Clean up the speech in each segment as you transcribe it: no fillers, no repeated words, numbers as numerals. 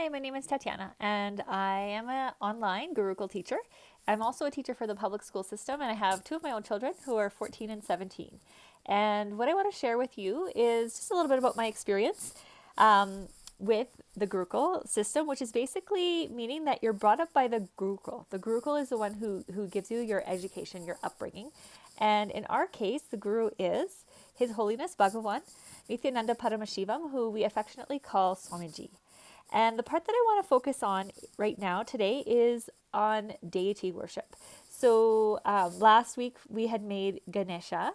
Hi, my name is Tetyana, and I am an online Gurukul teacher. I'm also a teacher for the public school system, and I have two of my own children who are 14 and 17. And what I want to share with you is just a little bit about my experience with the Gurukul system, which is basically meaning that you're brought up by the Gurukul. The Gurukul is the one who gives you your education, your upbringing. And in our case, the Guru is His Holiness Bhagavan, Nithyananda Paramashivam, who we affectionately call Swamiji. And the part that I want to focus on right now today is on deity worship. So last week we had made Ganesha,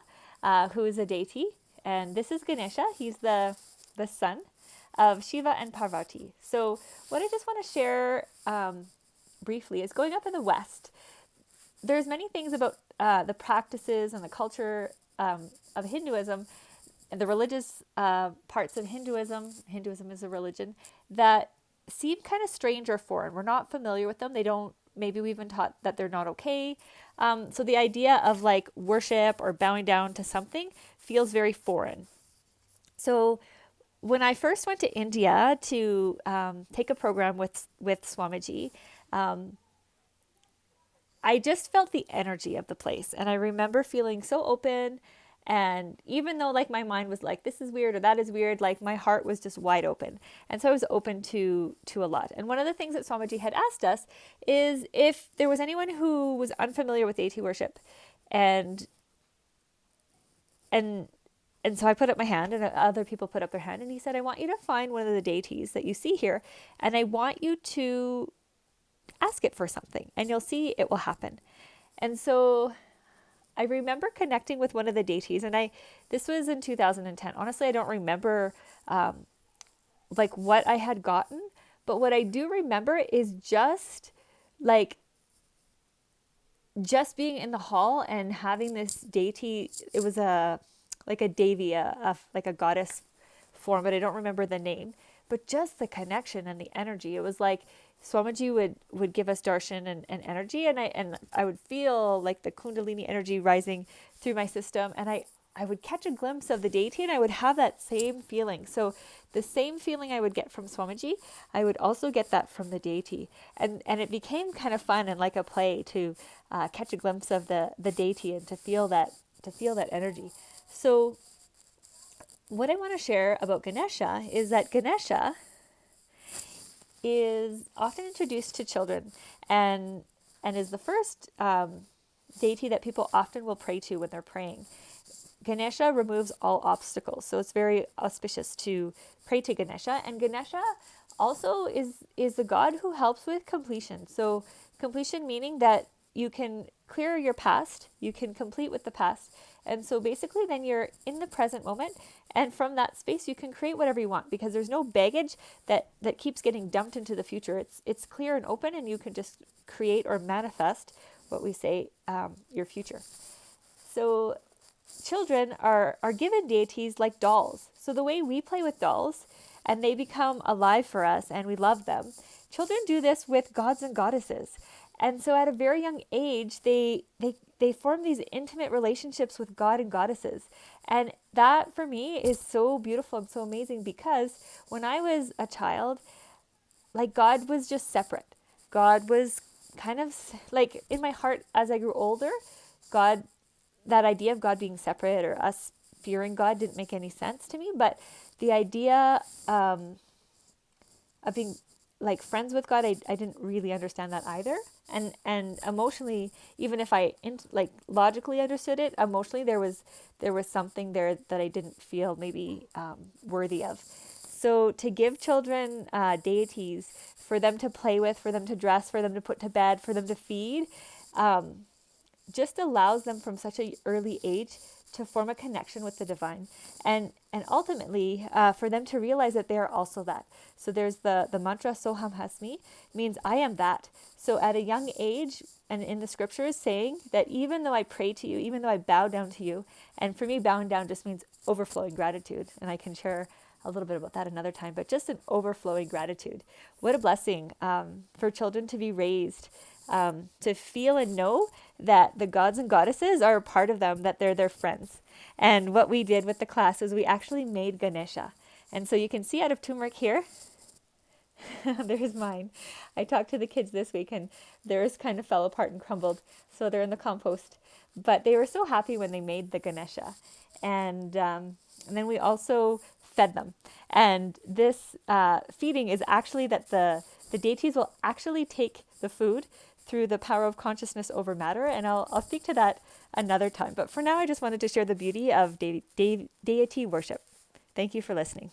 who is a deity, and this is Ganesha. He's the son of Shiva and Parvati. So what I just want to share briefly is going up in the West. There's many things about the practices and the culture of Hinduism and the religious parts of Hinduism is a religion, that seem kind of strange or foreign. We're not familiar with them. Maybe we've been taught that they're not okay. So the idea of like worship or bowing down to something feels very foreign. So when I first went to India to take a program with Swamiji, I just felt the energy of the place. And I remember feeling so open. And even though like my mind was like, this is weird or that is weird, like my heart was just wide open. And so I was open to a lot. And one of the things that Swamiji had asked us is if there was anyone who was unfamiliar with deity worship. And so I put up my hand and other people put up their hand. And he said, I want you to find one of the deities that you see here. And I want you to ask it for something. And you'll see it will happen. And so I remember connecting with one of the deities, and this was in 2010. Honestly, I don't remember like what I had gotten, but what I do remember is just being in the hall and having this deity. It was like a devi, like a goddess form, but I don't remember the name. But just the connection and the energy. It was like Swamiji would give us darshan and energy, and I would feel like the kundalini energy rising through my system, and I would catch a glimpse of the deity, and I would have that same feeling. So the same feeling I would get from Swamiji, I would also get that from the deity, and it became kind of fun and like a play to catch a glimpse of the deity and to feel that energy. So what I want to share about Ganesha is that Ganesha is often introduced to children and is the first deity that people often will pray to when they're praying. Ganesha removes all obstacles, so it's very auspicious to pray to Ganesha. And Ganesha also is the god who helps with completion. So completion meaning that you can clear your past, you can complete with the past. And so basically then you're in the present moment, and from that space you can create whatever you want, because there's no baggage that keeps getting dumped into the future. It's clear and open, and you can just create or manifest what we say, your future. So children are given deities like dolls. So the way we play with dolls and they become alive for us and we love them, children do this with gods and goddesses. And so at a very young age, they form these intimate relationships with God and goddesses. And that for me is so beautiful and so amazing, because when I was a child, like God was just separate. God was kind of like in my heart as I grew older, God, that idea of God being separate or us fearing God didn't make any sense to me. But the idea of being like friends with God, I didn't really understand that either. And emotionally, even if I like logically understood it, emotionally there was something there that I didn't feel maybe worthy of. So to give children deities for them to play with, for them to dress, for them to put to bed, for them to feed, just allows them from such an early age to form a connection with the divine, and ultimately for them to realize that they are also that. So there's the mantra Soham Hasmi, means I am that. So at a young age, and in the scriptures saying that even though I pray to you, even though I bow down to you, and for me bowing down just means overflowing gratitude, and I can share a little bit about that another time, but just an overflowing gratitude. What a blessing for children to be raised, to feel and know that the gods and goddesses are a part of them, that they're their friends. And what we did with the class is we actually made Ganesha. And so you can see out of turmeric here, There's mine. I talked to the kids this week and theirs kind of fell apart and crumbled. So they're in the compost. But they were so happy when they made the Ganesha. And then we also fed them. And this feeding is actually that the deities will actually take the food through the power of consciousness over matter. And I'll speak to that another time. But for now, I just wanted to share the beauty of deity worship. Thank you for listening.